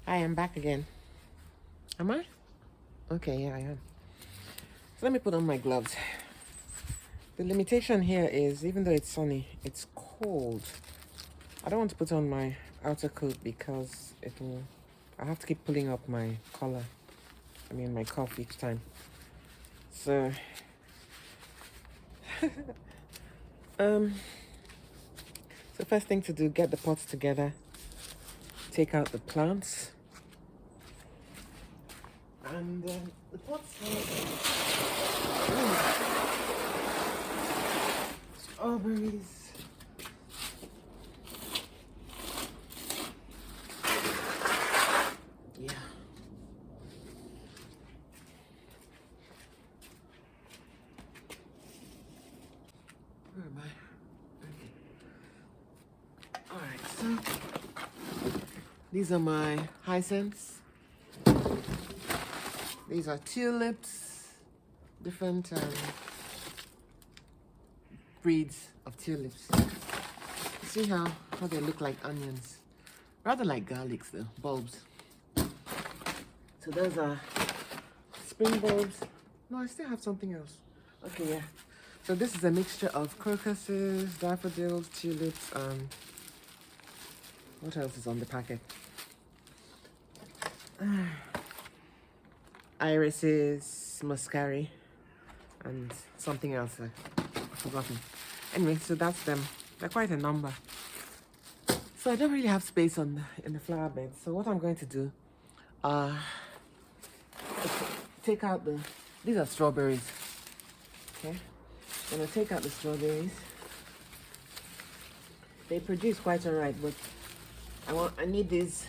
I am back again. Am I? Okay, yeah, I am. So let me put on my gloves. The limitation here is, even though it's sunny, it's cold. I don't want to put on my outer coat because I have to keep pulling up my collar. My cuff each time. So, um, so first thing to do, get the pots together, take out the plants, and the pots have strawberries. Yeah. Where am I? Okay. Alright, so these are my hyacinths. These are tulips, different breeds of tulips. See how they look like onions, rather like garlics though, bulbs. So those are spring bulbs. No, I still have something else. Okay, yeah. So this is a mixture of crocuses, daffodils, tulips, and what else is on the packet? Irises, muscari, and something else I've forgotten. Anyway, so that's them. They're quite a number. So I don't really have space in the flower bed. So what I'm going to do, take out these are strawberries. Okay, I'm gonna take out the strawberries. They produce quite alright, but I need this.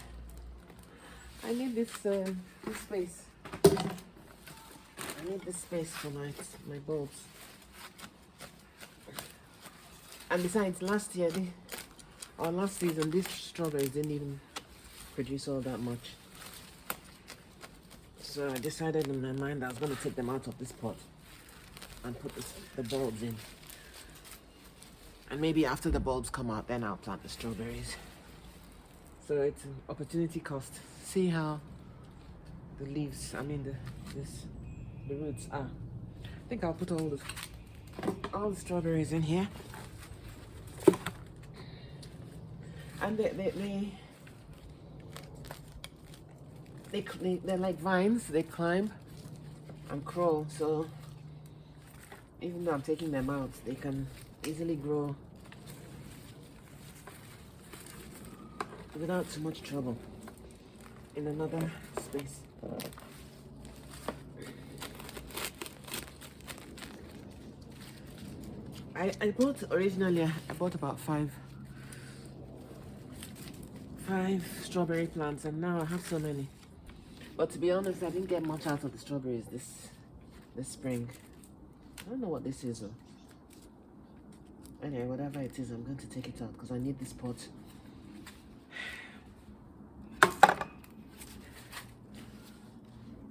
I need this space. I need this space for my bulbs. And besides, last season, these strawberries didn't even produce all that much. So I decided in my mind I was going to take them out of this pot and put the bulbs in. And maybe after the bulbs come out, then I'll plant the strawberries. So it's an opportunity cost. See how the leaves, the roots are. I think I'll put all the strawberries in here. And they're like vines. They climb and crawl. So even though I'm taking them out, they can easily grow without too much trouble in another space. I bought about five strawberry plants, and now I have so many. But to be honest, I didn't get much out of the strawberries this spring. I don't know what this is though. Anyway, whatever it is, I'm going to take it out because I need this pot.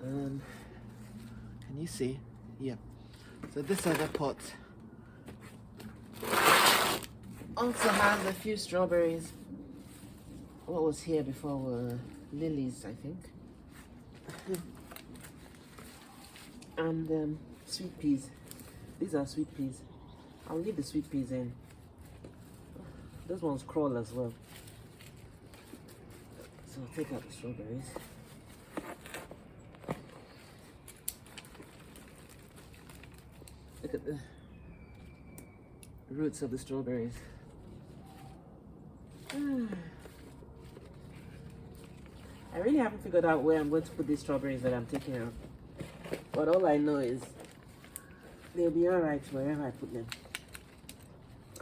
Can you see? Yeah. So this other pot also has a few strawberries. What was here before were lilies, I think. And sweet peas. These are sweet peas. I'll leave the sweet peas in. Those ones crawl as well. So I'll take out the strawberries. Look at the roots of the strawberries. I really haven't figured out where I'm going to put these strawberries that I'm taking out. But all I know is they'll be alright wherever I put them.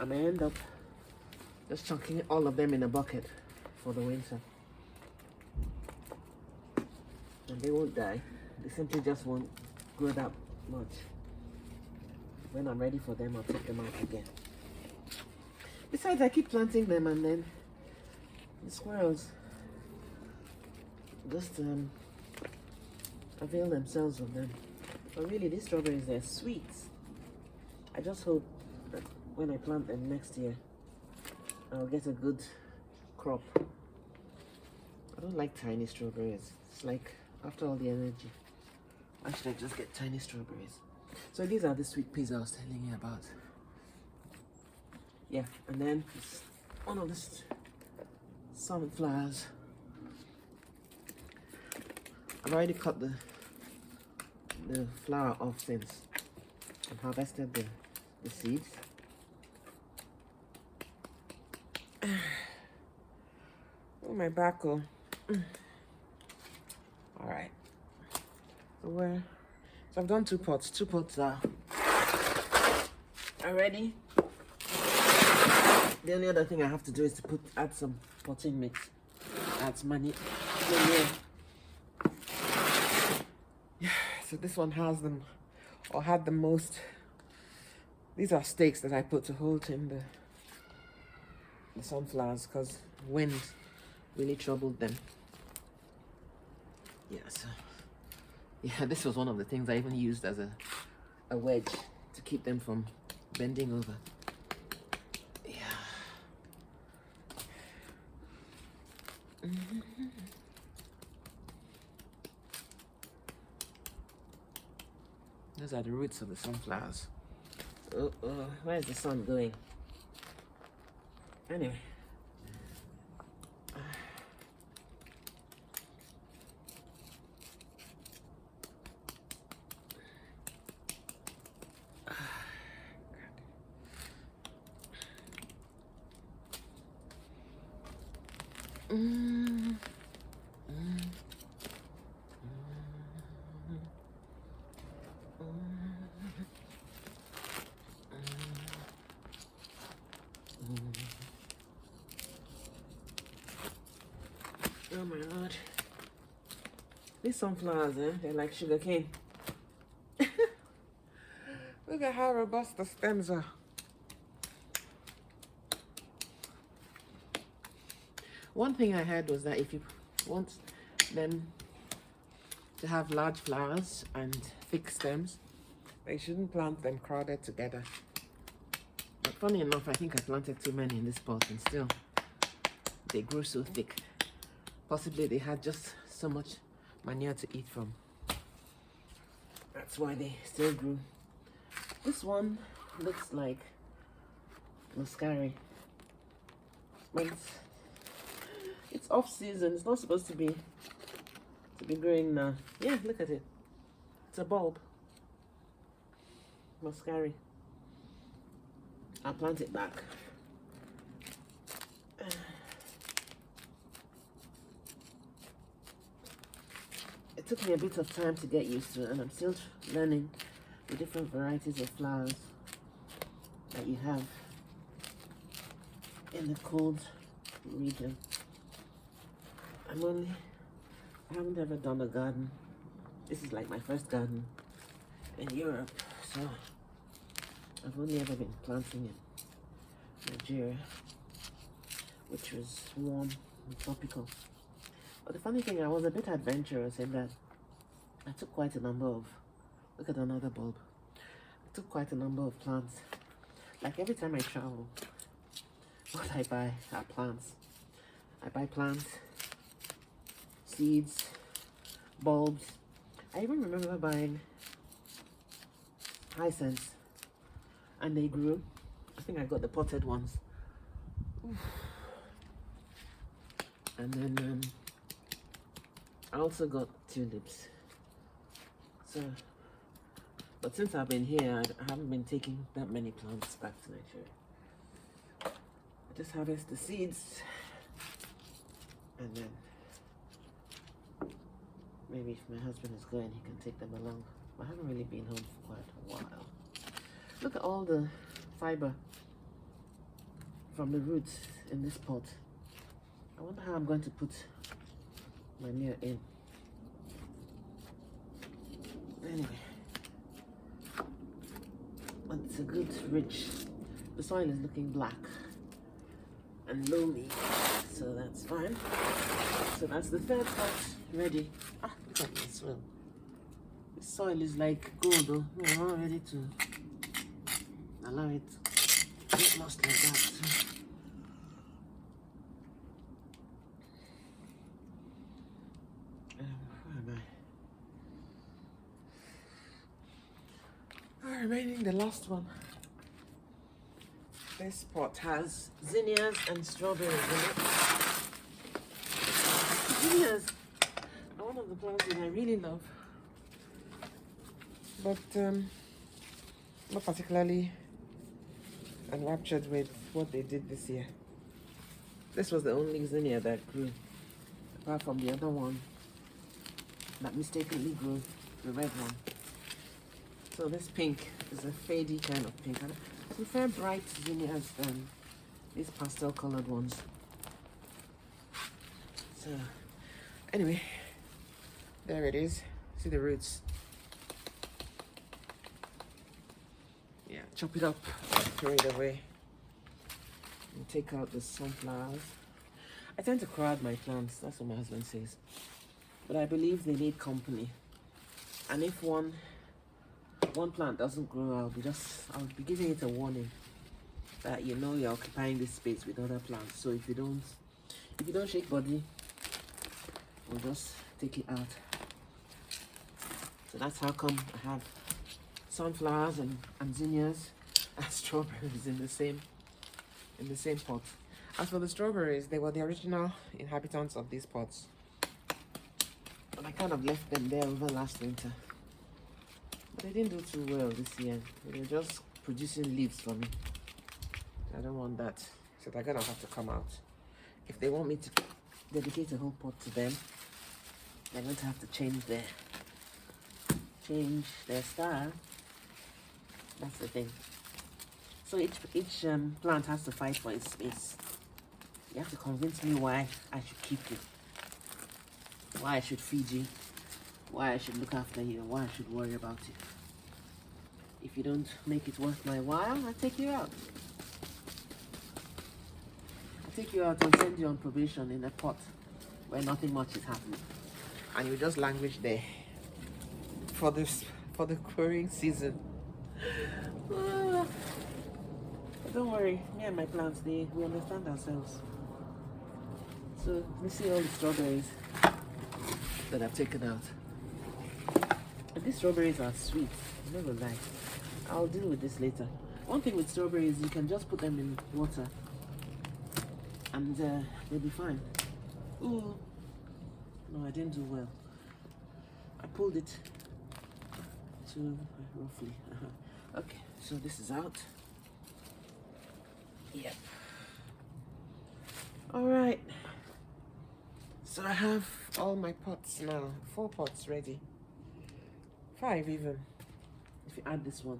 I may end up just chunking all of them in a bucket for the winter. And they won't die. They simply just won't grow that much. When I'm ready for them, I'll take them out again. Besides, I keep planting them and then the squirrels just avail themselves of them. But really, these strawberries, they're sweet. I just hope that when I plant them next year, I'll get a good crop. I don't like tiny strawberries. It's like after all the energy, why should I just get tiny strawberries? So these are the sweet peas I was telling you about. Yeah, and then one of the sunflowers. I've already cut the flower off since and harvested the seeds. Oh, my back. Oh. All right. So I've done 2 pots. 2 pots are ready. The only other thing I have to do is to add some potting mix. That's money. Yeah. So this one has them, or had the most. These are stakes that I put to hold in the sunflowers because wind really troubled them. Yeah, so yeah, this was one of the things I even used as a wedge to keep them from bending over. Yeah. Those are the roots of the sunflowers. Where's the sun going? Anyway. Oh my Lord. These sunflowers, they're like sugar cane. Look at how robust the stems are. One thing I heard was that if you want them to have large flowers and thick stems, they shouldn't plant them crowded together. But funny enough, I think I planted too many in this pot and still they grew so thick. Possibly they had just so much manure to eat from. That's why they still grew. This one looks like muscari. But it's off season. It's not supposed to be growing now. Yeah, look at it. It's a bulb. Muscari. I'll plant it back. It took me a bit of time to get used to it, and I'm still learning the different varieties of flowers that you have in the cold region. I haven't ever done a garden. This is like my first garden in Europe, so I've only ever been planting in Nigeria, which was warm and tropical. But the funny thing, I was a bit adventurous in that I took quite a number of, look at another bulb. I took quite a number of plants. Like every time I travel, what I buy are plants. I buy plants, seeds, bulbs. I even remember buying hyacinths, and they grew. I think I got the potted ones. Oof. And then I also got tulips. So, but since I've been here, I haven't been taking that many plants back to Nigeria. I just harvest the seeds, and then maybe if my husband is going, he can take them along. I haven't really been home for quite a while. Look at all the fiber from the roots in this pot. I wonder how I'm going to put manure in. Anyway, but it's a good rich. The soil is looking black and loamy, so that's fine. So that's the third pot ready. Ah, look at this soil. The soil is like gold, though. We're not ready to allow it to get lost like that. mind. Remaining the last one. This pot has zinnias and strawberries in it. Zinnias are one of the plants that I really love, but not particularly enraptured with what they did this year. This was the only zinnia that grew, apart from the other one that mistakenly grew, the red one. So this pink is a fadey kind of pink. I prefer bright zinnias than these pastel colored ones. So anyway, there it is. See the roots? Yeah, chop it up, throw it away, and take out the sunflowers. I tend to crowd my plants, that's what my husband says. But I believe they need company. And if one plant doesn't grow, I'll be giving it a warning that you know you're occupying this space with other plants. So if you don't shake body, we'll just take it out. So that's how come I have sunflowers and zinnias and strawberries in the same pot. As for the strawberries, they were the original inhabitants of these pots, and I kind of left them there over last winter. But they didn't do too well this year. They were just producing leaves for me. I don't want that, so they're gonna have to come out. If they want me to dedicate a whole pot to them, they're going to have to change their style. That's the thing. So each plant has to fight for its space. You have to convince me why I should keep you, why I should feed you, why I should look after you, why I should worry about you. If you don't make it worth my while, I take you out. I take you out and send you on probation in a pot where nothing much is happening, and you just languish there for the growing season. But don't worry, me and my plants, we understand ourselves. So you see all the strawberries that I've taken out. And these strawberries are sweet, I'm not gonna lie. I'll deal with this later. One thing with strawberries, you can just put them in water and they'll be fine. Ooh, no, I didn't do well. I pulled it too roughly. Okay, so this is out. Yep. All right. So I have all my pots now. 4 pots ready. 5 even. If you add this one.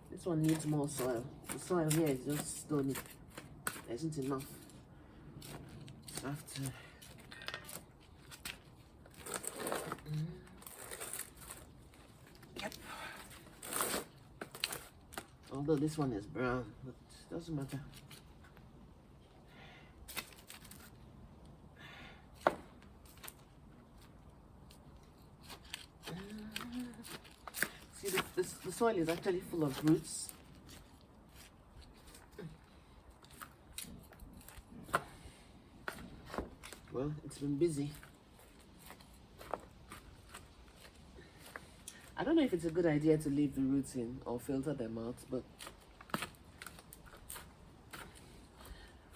This one needs more soil. The soil here is just stony. There isn't enough. So I have to... Yep. Although this one is brown, but it doesn't matter. See, the soil is actually full of roots. Well, it's been busy. I don't know if it's a good idea to leave the roots in or filter them out, but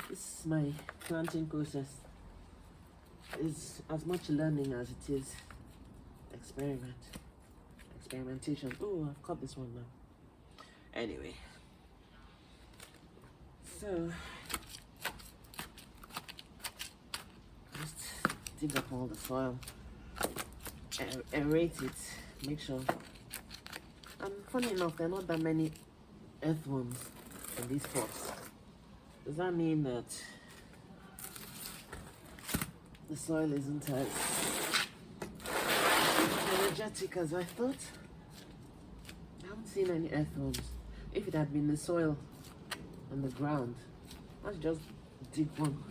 this is my planting process. It's as much learning as it is experimentation. Oh, I've cut this one now. Anyway, so just dig up all the soil, aerate it, make sure. And funny enough, there are not that many earthworms in these pots. Does that mean that the soil isn't as energetic as I thought? I haven't seen any earthworms. If it had been the soil on the ground, let's just dig one,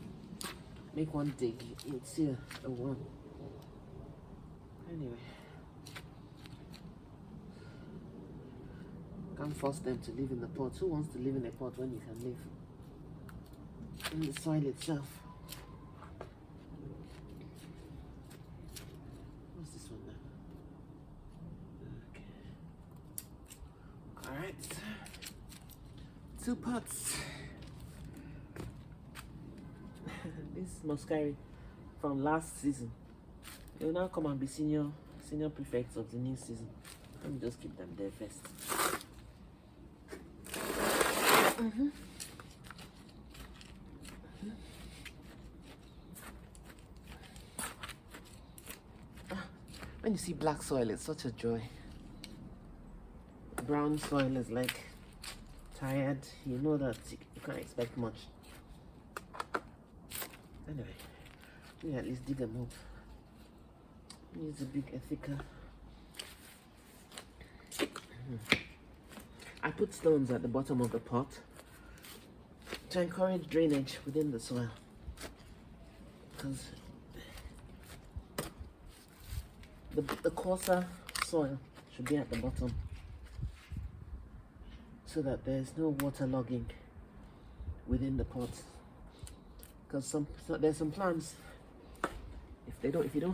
make one dig, you'd see a worm. Anyway, can't force them to live in the pot. Who wants to live in a pot when you can live in the soil itself? What's this one now? 2 pots. This muscari from last season. They will now come and be senior prefects of the new season. Let me just keep them there first. When you see black soil, it's such a joy. Brown soil is like tired. You know that you can't expect much. Anyway, we at least dig them up. Use a thicker. I put stones at the bottom of the pot to encourage drainage within the soil, because the coarser soil should be at the bottom so that there's no waterlogging within the pot. Because there's some plants, if they don't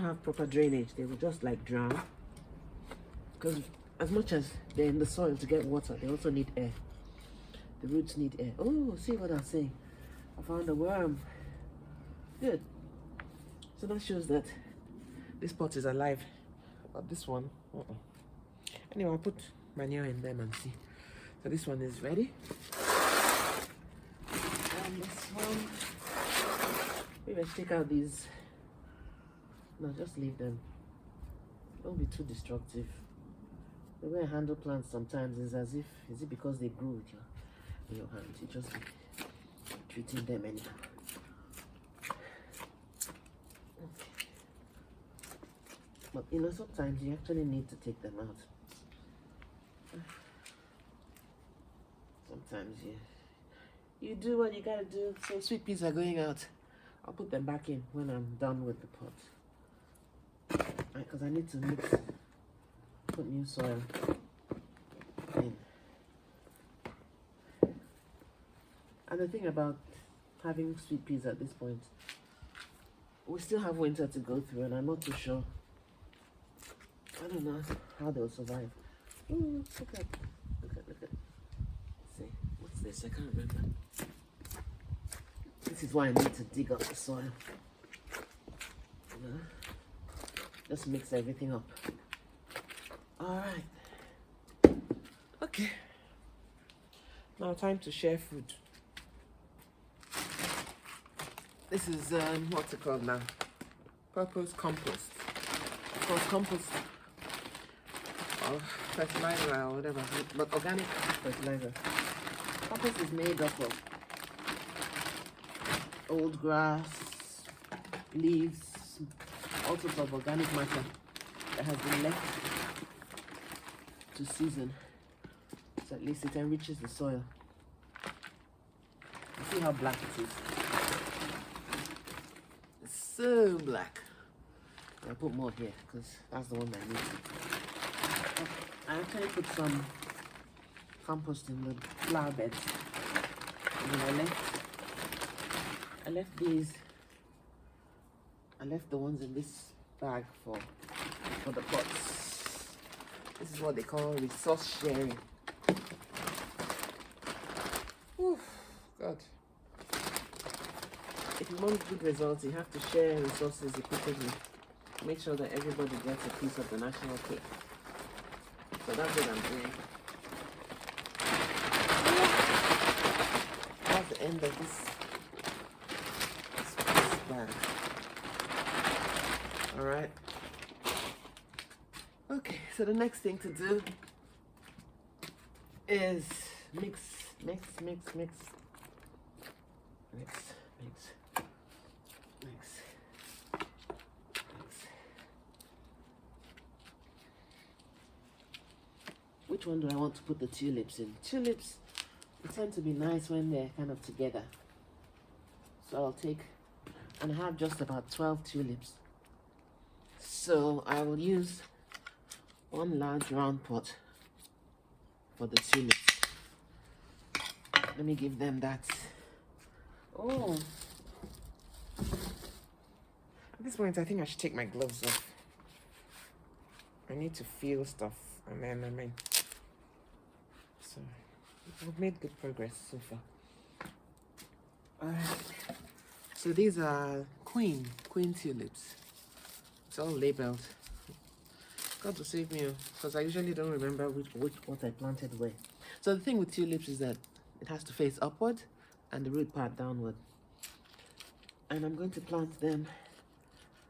have proper drainage, they will just like drown. Because as much as they're in the soil to get water, they also need air. The roots need air. Oh, see what I'm saying? I found a worm. Good. So that shows that this pot is alive. But this one, anyway, I'll put manure in them and see. So this one is ready. And this one, maybe I should take out these. No, just leave them. Don't be too destructive. The way I handle plants sometimes is as if, is it because they grew with in your hand? You just be treating them anyhow. Okay. But you know, sometimes you actually need to take them out. Sometimes you do what you gotta do. So sweet peas are going out. I'll put them back in when I'm done with the pot. Because I need to put new soil in. And the thing about having sweet peas at this point, we still have winter to go through, and I'm not too sure. I don't know how they'll survive. Ooh, look at. See, what's this? I can't remember. This is why I need to dig up the soil. You know? Just mix everything up. Alright. Okay. Now time to share food. This is what's it called now? Purpose compost. Of course, compost or fertilizer or whatever, but organic fertilizer. Compost is made up of old grass, leaves, all sorts of organic matter that has been left to season. So at least it enriches the soil. You see how black it is? It's so black. I'll put more here because that's the one I need. I actually put some compost in the flower beds. And then I left these. I left the ones in this bag for the pots. This is what they call resource sharing. Oof, God. If you want good results, you have to share resources equitably. Make sure that everybody gets a piece of the national cake. So that's what I'm doing. That's the end of this bag. Alright. Okay, so the next thing to do is mix. Which one do I want to put the tulips in? Tulips, they tend to be nice when they're kind of together. So I'll take, and I have just about 12 tulips. So I will use one large round pot for the tulips. Let me give them that. Oh. At this point, I think I should take my gloves off. I need to feel stuff, and then so I've made good progress so far. Alright. So these are queen tulips. It's all labeled. God to save me, because I usually don't remember what I planted where. So the thing with tulips is that it has to face upward and the root part downward. And I'm going to plant them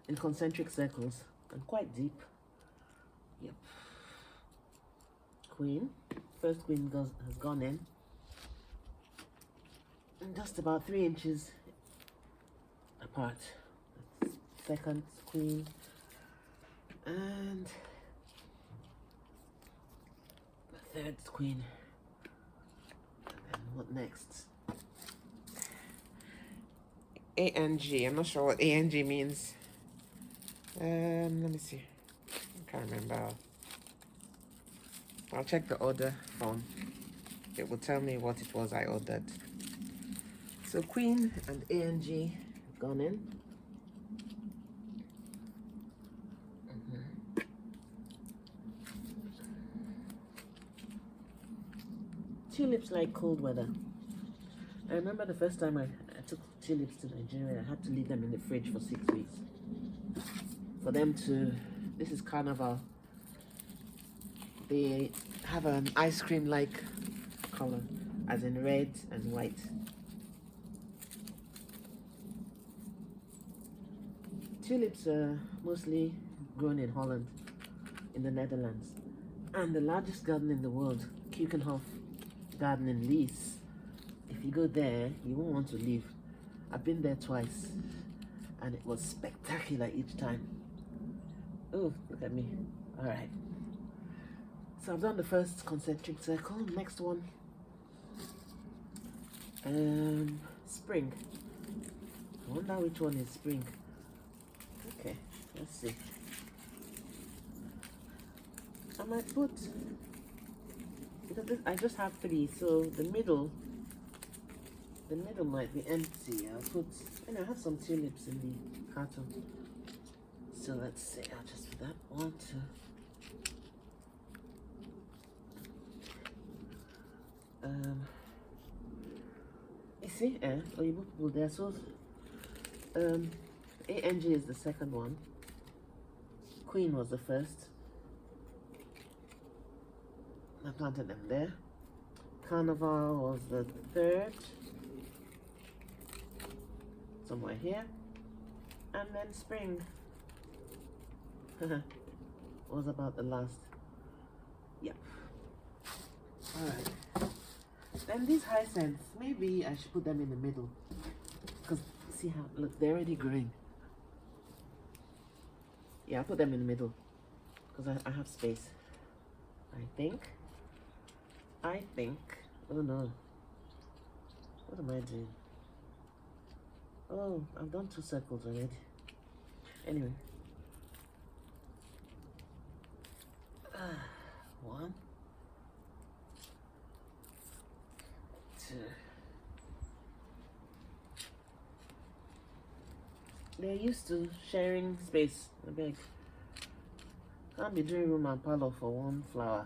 in concentric circles and quite deep. Yep. Queen. First queen has gone in. And just about 3 inches apart. Second queen. And the third queen. And what next? ANG. I'm not sure what ANG means. Let me see. I can't remember. I'll check the order form. It will tell me what it was I ordered. So queen and ANG have gone in. Tulips like cold weather. I remember the first time I took tulips to Nigeria, I had to leave them in the fridge for 6 weeks. For them to, this is Carnival. They have an ice cream-like color, as in red and white. Tulips are mostly grown in Holland, in the Netherlands. And the largest garden in the world, Keukenhof Garden in Lees. If you go there, you won't want to leave. I've been there twice, and it was spectacular each time. Oh, look at me. All right. So I've done the first concentric circle. Next one. Spring. I wonder which one is spring. Okay, let's see. I might put, because I just have 3, so the middle might be empty. I'll put, and I have some tulips in the carton. So let's see, I'll just put that 1, 2. You see, Oyibo people there. So, ANG is the second one. Queen was the first. I planted them there. Carnival was the third. Somewhere here. And then spring was about the last. Yep. Alright. Then these hyacinths, maybe I should put them in the middle. Because see how, look, they're already growing. Yeah, I'll put them in the middle. Because I have space. I think. Oh no. What am I doing? Oh, I've done 2 circles already. Anyway. 1, 2. They're used to sharing space. I beg. Can't be doing room and parlor for one flower.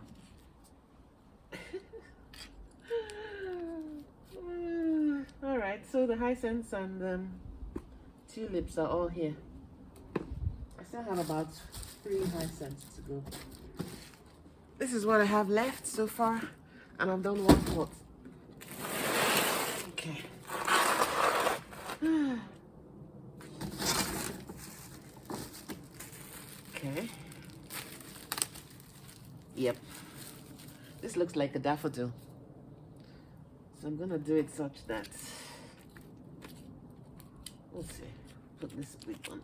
Alright, so the hyacinths and tulips are all here. I still have about 3 hyacinths to go. This is what I have left so far, and I've done 1 pot. Okay. Okay. Yep. This looks like a daffodil. So I'm gonna do it such that, let's see, put this big one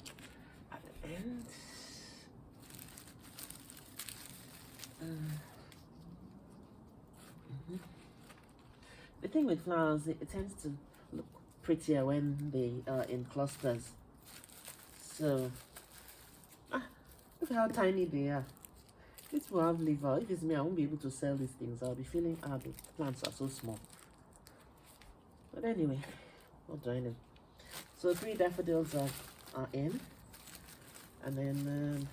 at the end. The thing with flowers, it tends to look prettier when they are in clusters. So, look how tiny they are. This will have liver. If it's me, I won't be able to sell these things. I'll be feeling, the plants are so small. But anyway, what do I know? So 3 daffodils are in. And then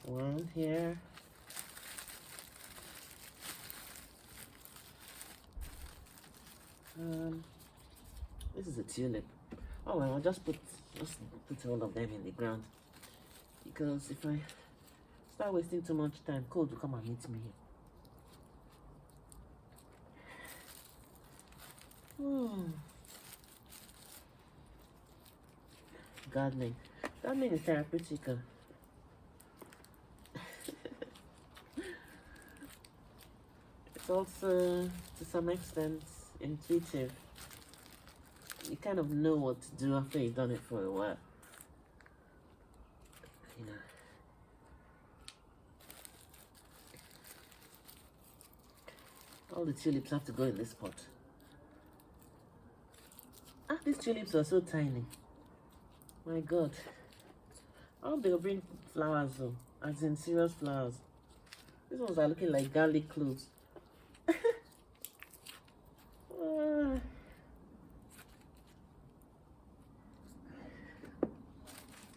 1 here. This is a tulip. Oh well, I'll just put all of them in the ground, because if I start wasting too much time, cold will come and meet me here. Gardening is therapeutic. It's also, to some extent, intuitive. You kind of know what to do after you've done it for a while. You know. All the tulips have to go in this pot. Ah, these tulips are so tiny. My God. I hope they'll bring flowers though, as in serious flowers. These ones are looking like garlic cloves.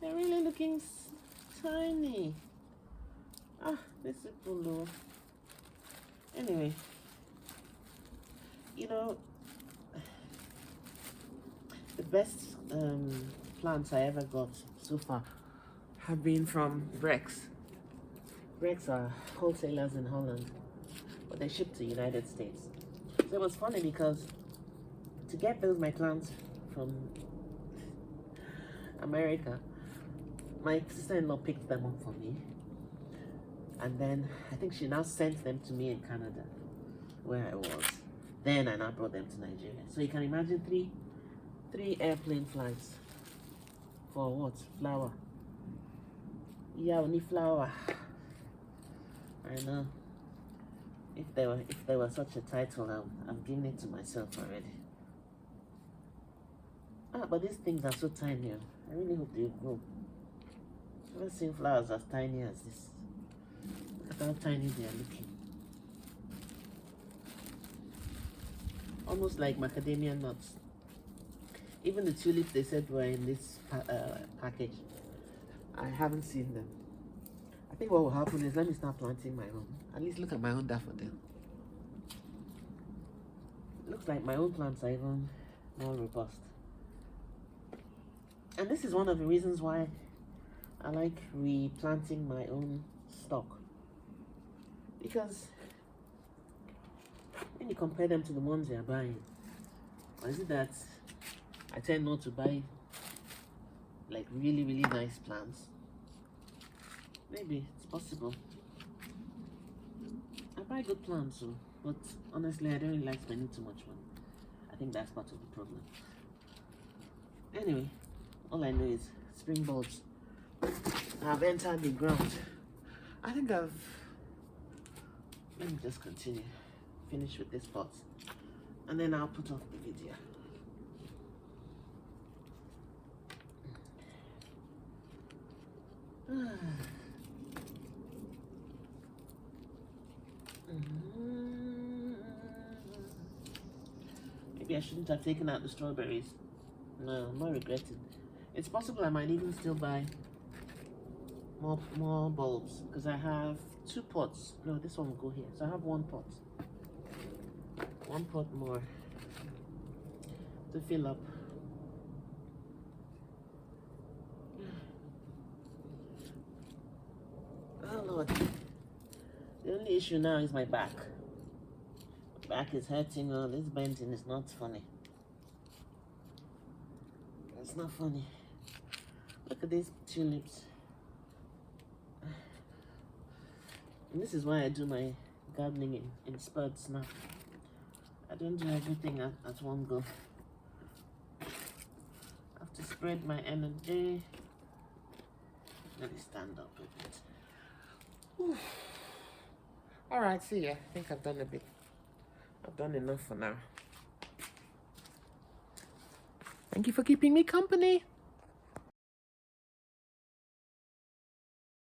They're really looking tiny. Ah, this is cool. Anyway, you know, the best plants I ever got so far have been from Brex. Brex are wholesalers in Holland, but they ship to United States. So it was funny because to get my plants from America, my sister-in-law picked them up for me, and then I think she now sent them to me in Canada, where I was. Then I now brought them to Nigeria. So you can imagine three airplane flights for what? Flower. Yeah, only flower. I know. If there were such a title, I've given it to myself already. Ah, but these things are so tiny. I really hope they grow. I've never seen flowers as tiny as this. Look at how tiny they are looking. Almost like macadamia nuts. Even the tulips they said were in this package, I haven't seen them. I think what will happen is, let me start planting my own. At least look at my own daffodil. It looks like my own plants are even more robust. And this is one of the reasons why I like replanting my own stock. Because when you compare them to the ones you're buying, or is it that I tend not to buy like really, really nice plants? Maybe it's possible. I buy good plants, so, but honestly, I don't really like spending too much money. I think that's part of the problem. Anyway, all I know is spring bulbs have entered the ground. I think let me just continue, finish with this pot, and then I'll put off the video. Maybe I shouldn't have taken out the strawberries. No, I'm not regretting. It's possible I might even still buy more bulbs, because I have 2 pots. No, this one will go here. So I have 1 pot. 1 pot more to fill up. Oh Lord. The only issue now is my back. My back is hurting. Oh, this bending is not funny. It's not funny. Look at these tulips. And this is why I do my gardening in spurts now. I don't do everything at one go. I have to spread my energy. Let me stand up a bit. Whew. All right, see ya. I think I've done a bit. I've done enough for now. Thank you for keeping me company.